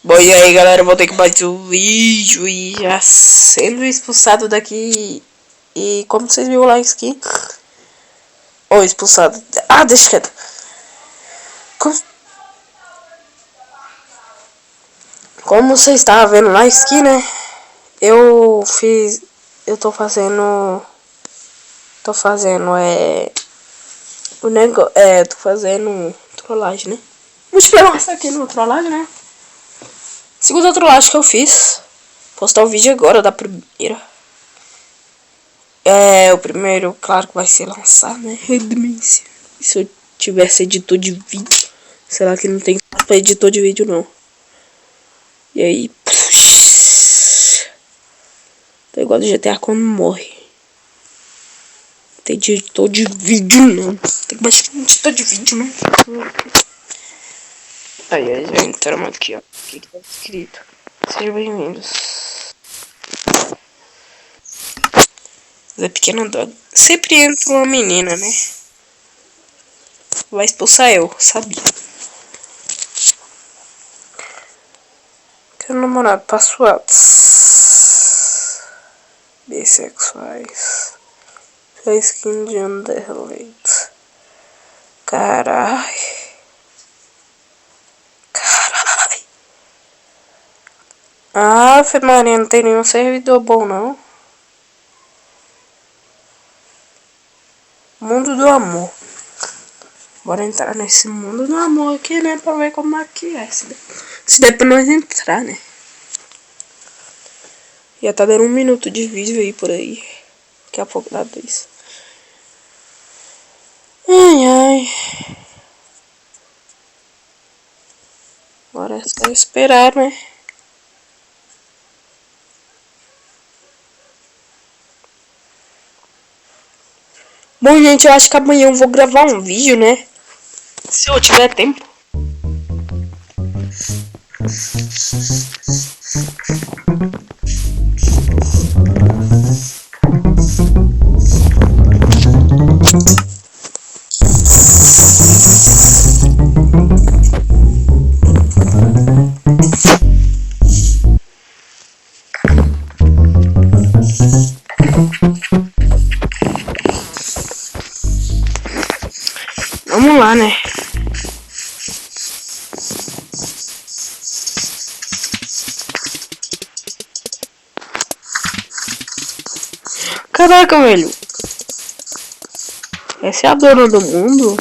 Bom, e aí galera, voltei com mais um vídeo e já sendo expulsado daqui. E como vocês viram lá aqui. Ou expulsado. Ah, deixa quieto. Como vocês estavam vendo lá aqui, né? Eu tô fazendo. O negócio. Tô fazendo trollagem, né? Vou te mostrar aqui no trollagem, né? Segunda trollagem que eu fiz. Postar o vídeo agora da primeira. O primeiro, claro que vai ser lançado, né? Redmência. Se eu tivesse editor de vídeo. Será que não tem pra editor de vídeo, não? E aí. Tô igual do GTA quando morre. Não tem editor de vídeo, não. Tem que baixar editor de vídeo, não. Aí, já entramos aqui, ó. O que tá escrito? Sejam bem-vindos. Zé Pequena Dog. Sempre entra uma menina, né? Vai expulsar eu, sabia. Quero namorar, passo altos. Bissexuais. Skin de underleit. Carai. Ah, Fê Maria, não tem nenhum servidor bom, não. Mundo do amor. Bora entrar nesse mundo do amor aqui, né? Pra ver como é que é. Se der pra nós entrar, né? Já tá dando 1 minuto de vídeo aí por aí. Daqui a pouco dá 2. Ai, ai. Agora é só esperar, né? Bom, gente, eu acho que amanhã eu vou gravar um vídeo, né? Se eu tiver tempo. Vamos lá, né? Caraca, velho. Essa é a dona do mundo?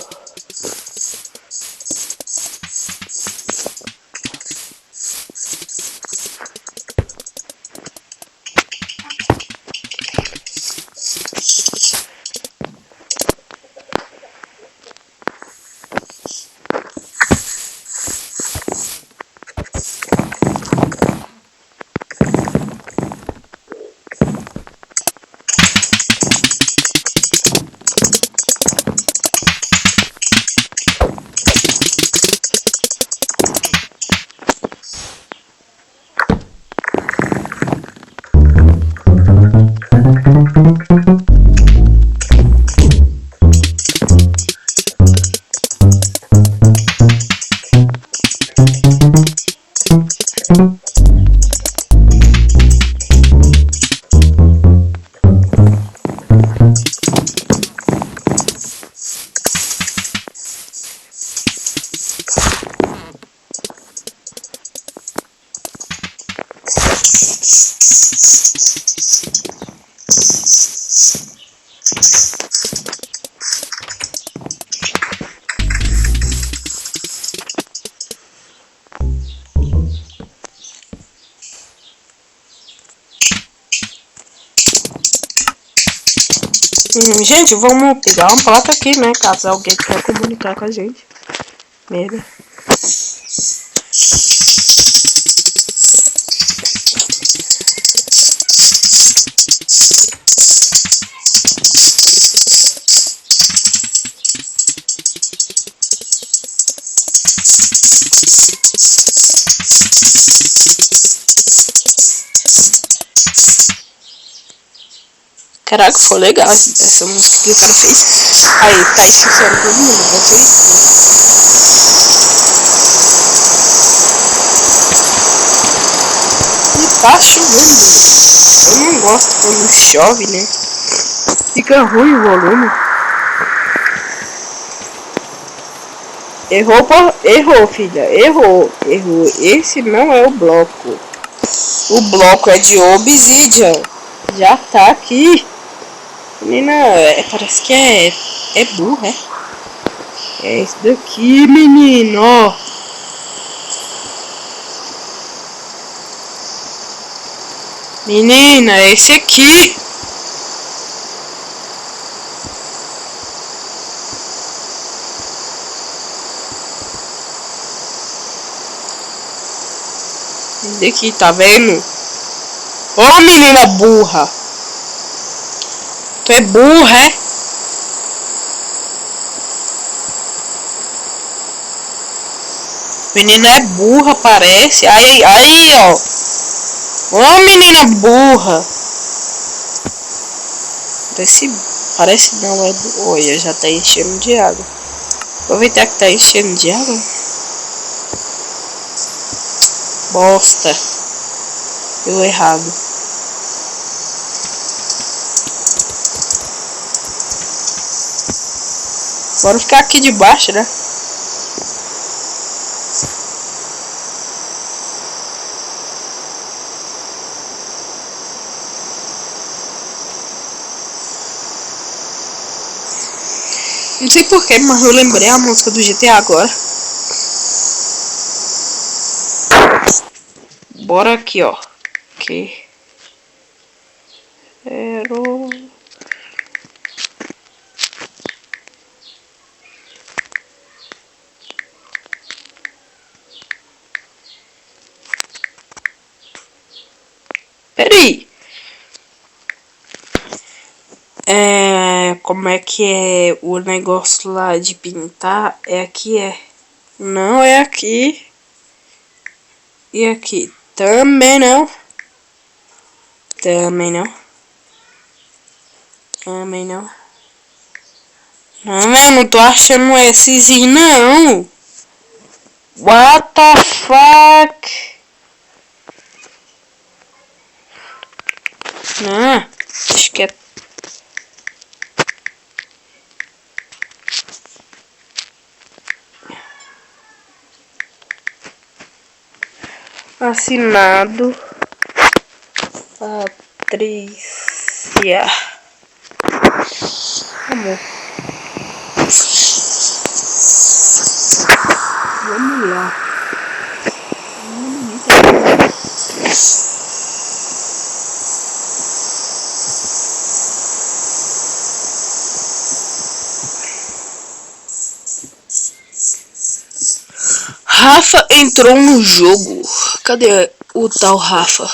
Gente, vamos pegar uma placa aqui, né? Caso alguém queira comunicar com a gente. Merda. Caraca, ficou legal essa música que o cara fez. Aí, tá expulsando todo mundo, vocês. Tá chovendo. Eu não gosto quando chove, né? Fica ruim o volume. Errou, filha. Errou. Esse não é o bloco. O bloco é de Obsidian. Já tá aqui. Menina, parece que é burra, é? É esse daqui, menino. Menina, é esse aqui. Esse aqui, tá vendo? Ô, menina burra. Tu é burra, é? Menina é burra, parece. Aí, ó. Ô, menina burra. Parece não, é... Olha, já tá enchendo de água. Aproveitar que tá enchendo de água. Bosta. Deu errado. Bora ficar aqui debaixo, né? Não sei porquê, mas eu lembrei a música do GTA agora. Bora aqui, ó. Peraí. Como é que é o negócio lá de pintar? É aqui, é? Não, é aqui. E aqui? Também não. Também não. Também não. Não, eu não tô achando esses aí, não. What the fuck? Não, acho que é... Assinado Patrícia. Amor. Vamos lá. Rafa entrou no jogo. Cadê o tal Rafa?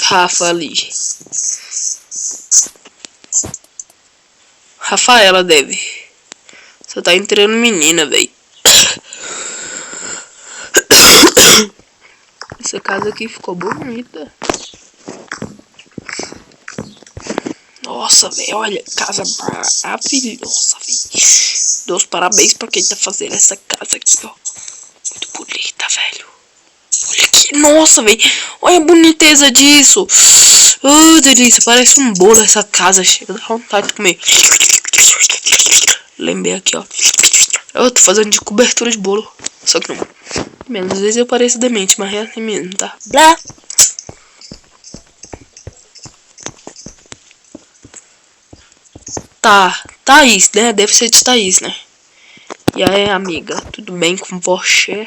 Rafa ali. Rafaela deve. Só tá entrando menina, velho. Essa casa aqui ficou bonita. Nossa, velho, olha, casa maravilhosa, velho. Deus, parabéns pra quem tá fazendo essa casa aqui, ó. Muito bonita, velho. Olha aqui, nossa, velho. Olha a boniteza disso. Oh, delícia, parece um bolo essa casa. Chega da vontade de comer. Lembrei aqui, ó. Eu tô fazendo de cobertura de bolo. Só que não. Menos, às vezes eu pareço demente, mas é assim mesmo, tá? Blá. Tá, Thaís, né? Deve ser de Thaís, né? E aí, amiga, tudo bem com você?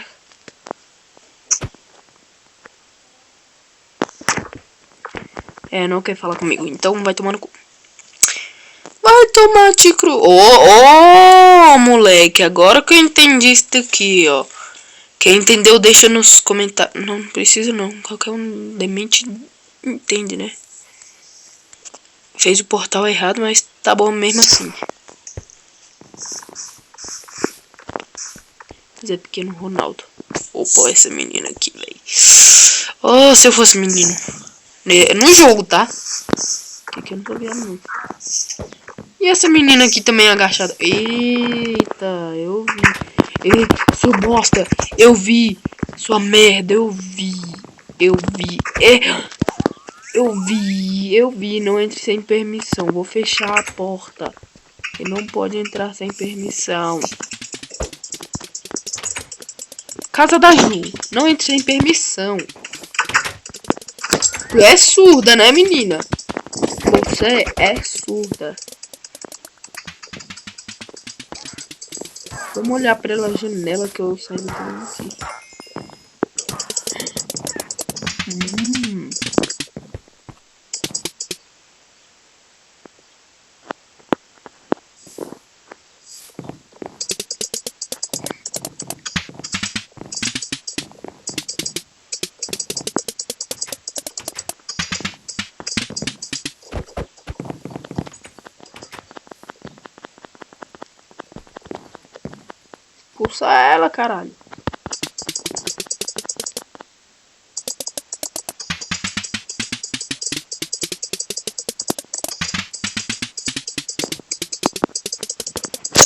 Não quer falar comigo, então vai tomar no cu. Vai tomar de cru. Moleque, agora que eu entendi isso daqui, ó. Quem entendeu, deixa nos comentários. Não precisa não, qualquer um demente entende, né? Fez o portal errado, mas tá bom mesmo assim. Zé Pequeno Ronaldo. Opa, essa menina aqui, velho. Oh, se eu fosse menino. No jogo, tá? Que eu não tô vendo, não. E essa menina aqui também agachada. Eita, eu vi. Eita, sua bosta. Eu vi. Sua merda, eu vi. Eu vi. Eu vi. Não entre sem permissão. Vou fechar a porta. Ele não pode entrar sem permissão. Casa da Ju. Não entre sem permissão. Tu é surda, né, menina? Você é surda. Vamos olhar pela janela que eu saio do aqui. Expulsa ela, caralho.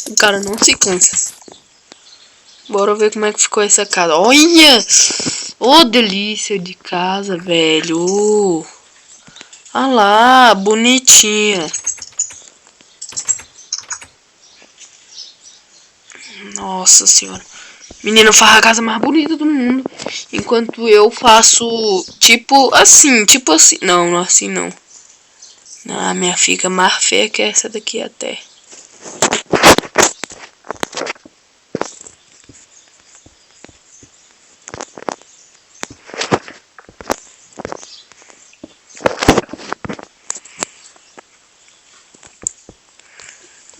O cara não se cansa. Bora ver como é que ficou essa casa. Olha! Ô, delícia de casa, velho. Ah lá, bonitinha. Nossa senhora. Menina faz a casa mais bonita do mundo. Enquanto eu faço tipo assim. Não, não assim não. A minha fica mais feia que essa daqui até.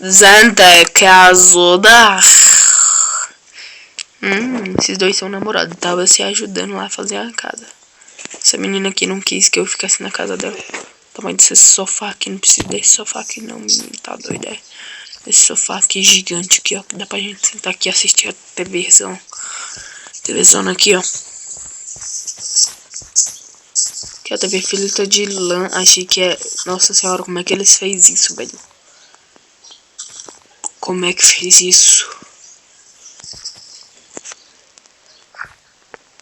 Zanta que ajuda. Esses dois são namorados. Tava se ajudando lá a fazer a casa. Essa menina aqui não quis que eu ficasse na casa dela. O tamanho desse sofá aqui. Não precisa desse sofá aqui não, menino. Tá doido, é? Esse sofá aqui gigante aqui, ó. Que dá pra gente sentar aqui e assistir a TVzão. TVzão aqui, ó. Aqui é a TV filita de lã. Achei que é... Nossa senhora, como é que eles fez isso, velho? Como é que fez isso?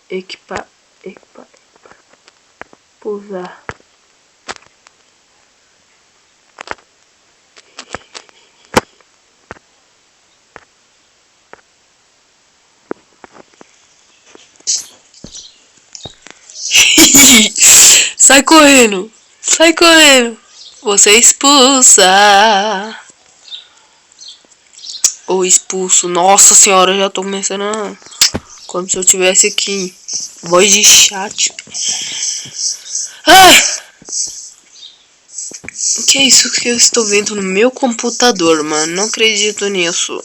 Equipar. Pousar. Sai correndo. Sai correndo. Você é expulsa. Ou expulso. Nossa senhora, eu já tô começando a... Como se eu tivesse aqui. Voz de chat. Ah! O que é isso que eu estou vendo no meu computador, mano? Não acredito nisso.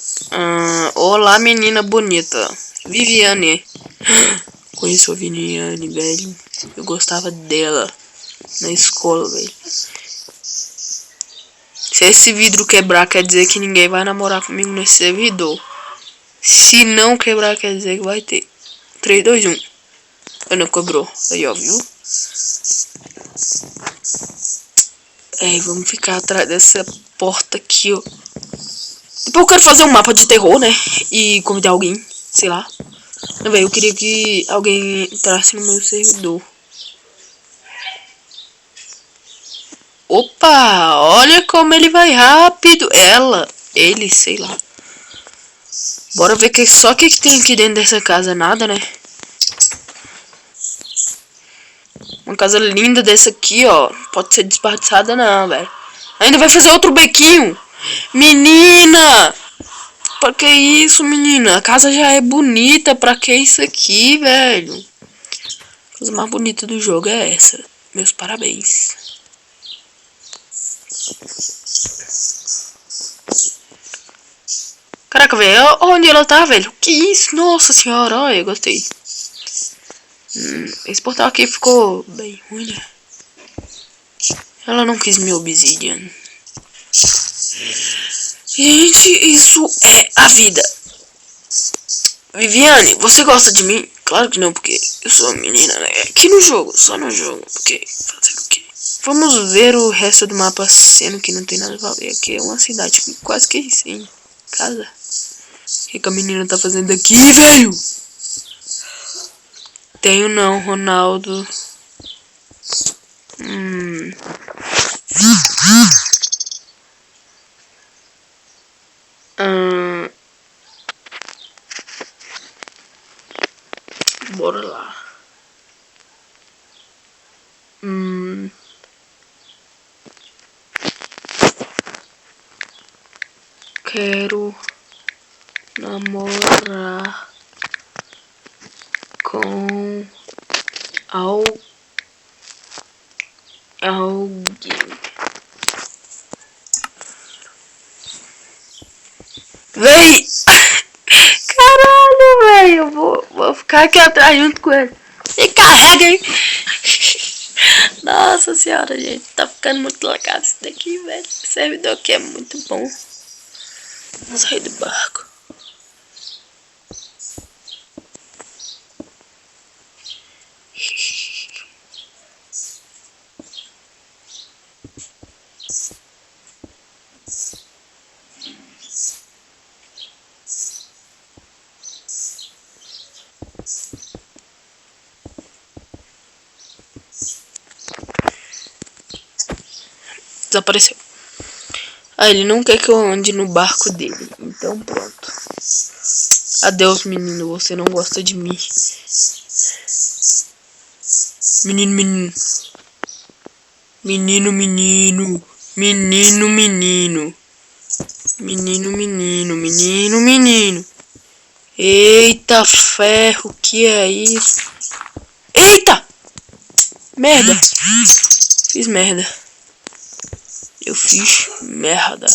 Olá, menina bonita. Viviane. Conheço a Viviane, velho. Eu gostava dela na escola, velho. Se esse vidro quebrar, quer dizer que ninguém vai namorar comigo nesse servidor. Se não quebrar, quer dizer que vai ter. 3, 2, 1. Eu não quebrou. Aí, ó, viu? Vamos ficar atrás dessa porta aqui, ó. Depois eu quero fazer um mapa de terror, né? E convidar alguém, sei lá. Não, velho, eu queria que alguém entrasse no meu servidor. Opa, olha como ele vai rápido. Ele, sei lá. Bora ver só o que tem aqui dentro dessa casa. Nada, né? Uma casa linda dessa aqui, ó. Pode ser desperdiçada não, velho. Ainda vai fazer outro bequinho. Menina! Pra que isso, menina? A casa já é bonita. Pra que isso aqui, velho? A coisa mais bonita do jogo é essa. Meus parabéns. Caraca, velho. Onde ela tá, velho? Que isso? Nossa senhora. Olha, gostei. Esse portal aqui ficou bem ruim, né? Ela não quis meu obsidian. Gente, isso é a vida. Viviane, você gosta de mim? Claro que não, porque eu sou uma menina, né? Aqui no jogo, só no jogo. Porque fazer o quê? Vamos ver o resto do mapa, sendo que não tem nada pra ver. Aqui é uma cidade quase que sem casa. O que a menina tá fazendo aqui, velho? Tenho não, Ronaldo. Bora lá. Quero namorar com alguém. Véi! Caralho, velho! Eu vou ficar aqui atrás junto com ele. E carrega, hein? Nossa senhora, gente. Tá ficando muito lagado isso daqui, velho. Esse servidor aqui é muito bom. Vamos sair do barco. Desapareceu. Ah, ele não quer que eu ande no barco dele. Então pronto. Adeus, menino. Você não gosta de mim. Menino, menino. Menino, menino. Menino, menino. Menino, menino. Menino, menino. Eita ferro. Que é isso? Eita! Merda. Fiz merda. Eu fiz merda.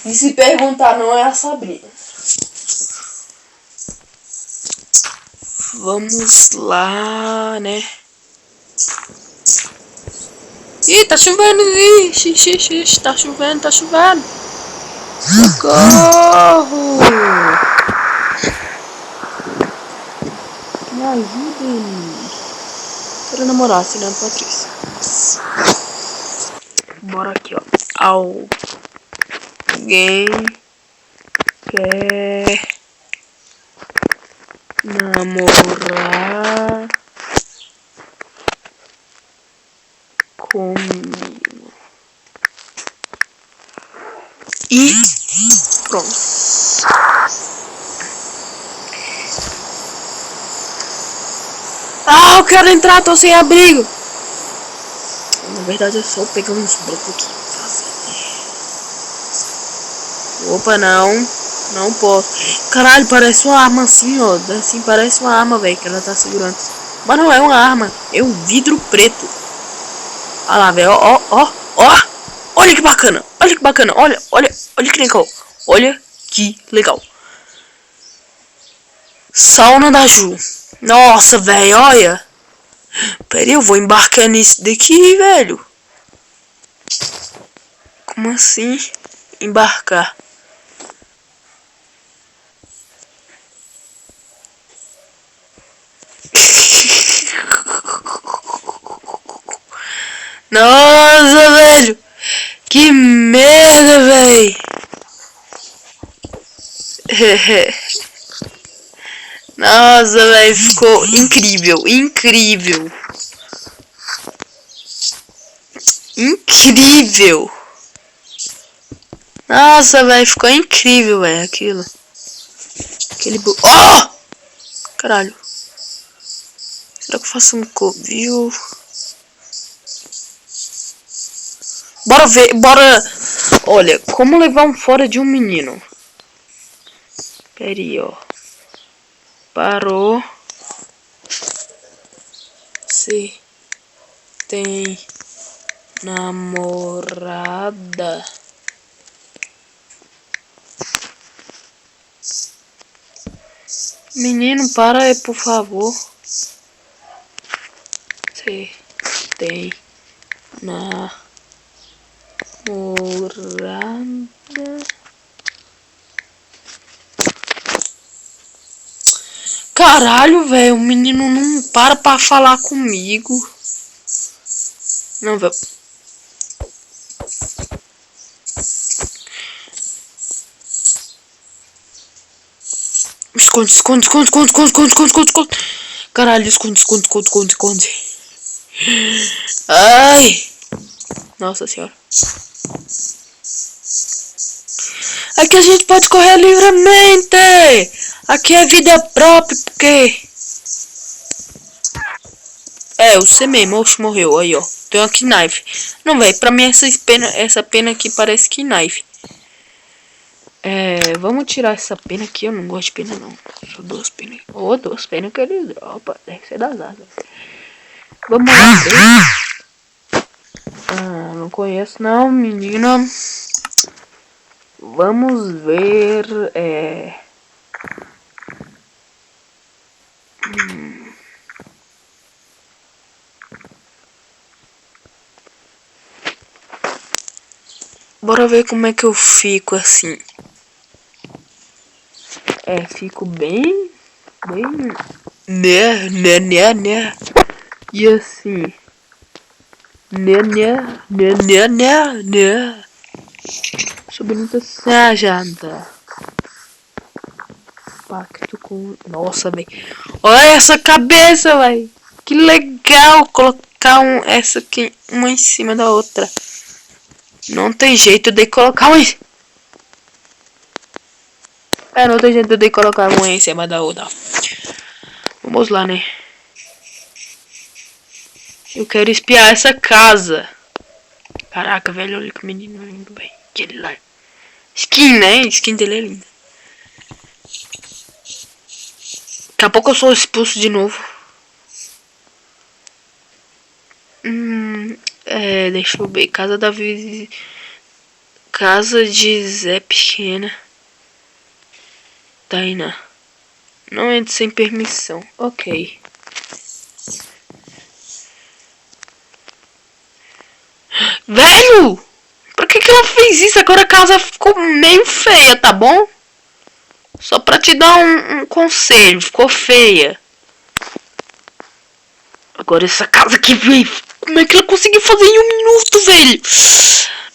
E se perguntar, não é a Sabrina. Vamos lá, né? Ih, tá chovendo. Ixi, tá chovendo, tá chovendo. Socorro! Me ajudem. Quero namorar, se não, Patrícia. Bora aqui, ó. Alguém quer namorar comigo? E pronto. Ah, eu quero entrar, tô sem abrigo. Na verdade é só pegar uns blocos aqui. Opa, não. Não posso. Caralho, parece uma arma assim, ó. Assim, parece uma arma, velho, que ela tá segurando. Mas não é uma arma. É um vidro preto. Olha lá, velho. Ó. Olha que bacana. Olha que bacana. Olha que legal. Olha que legal. Sauna da Ju. Nossa, velho, olha. Pera aí, eu vou embarcar nisso daqui, velho. Como assim? Embarcar. Nossa, velho. Que merda, velho. Nossa, velho. Ficou incrível. Incrível. Nossa, velho. Ficou incrível, velho. Aquilo. Aquele Oh! Caralho. Será que eu faço um covil? Bora ver, bora. Olha, como levar um fora de um menino. Pera aí, ó. Parou. Se tem namorada. Menino, para aí, por favor. Se tem namorada. Caralho, velho, o menino não para pra falar comigo. Não, vai. Esconde, esconde, esconde, esconde, esconde, esconde, esconde, esconde, esconde. Caralho, esconde, esconde, esconde, esconde, esconde. Ai! Nossa senhora. Aqui a gente pode correr livremente. Aqui é vida própria, porque... É, você mesmo, oxe, morreu, aí ó. Tem uma knife. Não, velho, pra mim essa pena aqui parece knife. É, vamos tirar essa pena aqui, eu não gosto de pena não. Só duas penas. Ou duas penas que eles dropam, deve ser das asas. Vamos lá. Ah, não conheço não, menina. Vamos ver, Bora ver como é que eu fico assim. É, fico bem... Né. E assim... Né. Subindo assim a janta. Pacto com... Nossa, velho. Olha essa cabeça, velho. Que legal colocar essa aqui, uma em cima da outra. Não tem jeito de colocar uma... não tem jeito de colocar uma em cima da outra. Vamos lá, né? Eu quero espiar essa casa. Caraca, velho, olha que menino lindo, velho. Aquele lá. Skin, né? Skin dele é linda. Daqui a pouco eu sou expulso de novo. Deixa eu ver. Casa da vizinha. Casa de Zé Pequena. Tainá. Não entre sem permissão. Ok. Velho! Por que ela fez isso? Agora a casa ficou meio feia, tá bom? Só pra te dar um conselho. Ficou feia. Agora essa casa aqui, velho. Como é que ela conseguiu fazer em 1 minuto, velho?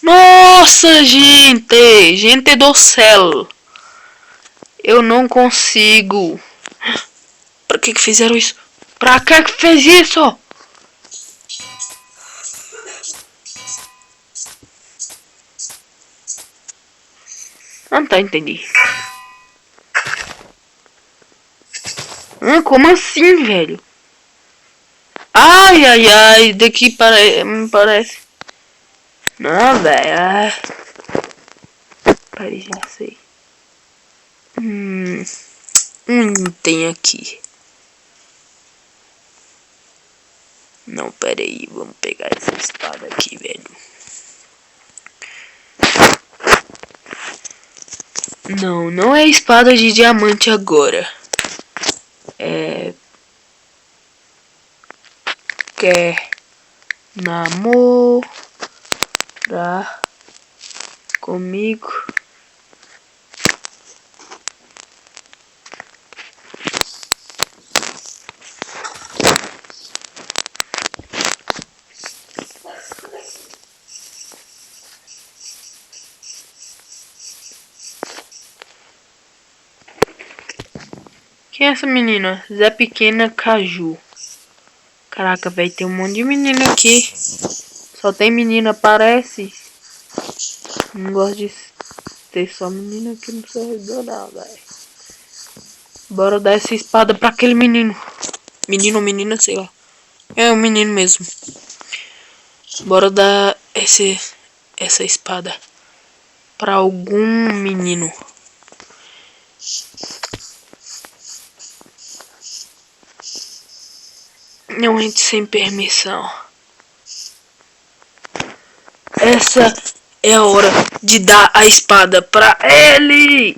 Nossa, gente. Gente do céu. Eu não consigo. Pra que fizeram isso? Pra que fez isso? Não tá, entendi. Como assim, velho? Ai, ai, ai. Daqui me parece. Não, velho. Peraí, já sei. Tem aqui. Não, peraí. Vamos pegar essa espada aqui, velho. Não, não é espada de diamante agora. Quer namorar comigo? Quem é essa menina? Zé Pequena Caju. Caraca, velho, tem um monte de menina aqui. Só tem menina, parece. Não gosto de ter só menina aqui no servidor, não, velho. Bora dar essa espada pra aquele menino. Menino ou menina, sei lá. É um menino mesmo. Bora dar essa espada pra algum menino. Não entre sem permissão. Essa é a hora de dar a espada pra ele.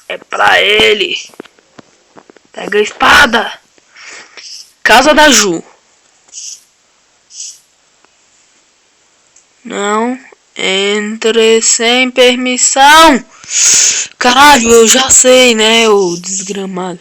É pra ele. Pega a espada. Casa da Ju. Não entre sem permissão. Caralho, eu já sei, né, ô desgramado.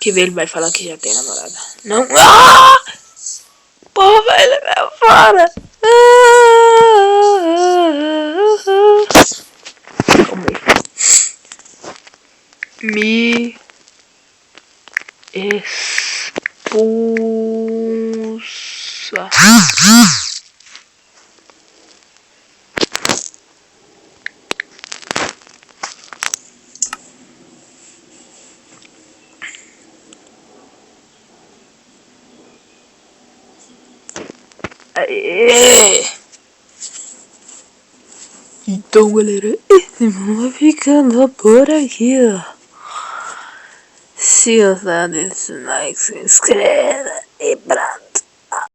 Que ver ele vai falar que já tem namorada. Não. Ah! Porra, velho, ele veio fora. Calma aí. Me expulsa. Aê! Então, galera, esse vídeo vai ficando por aqui, ó. Se gostar desse like, se inscreva e pronto.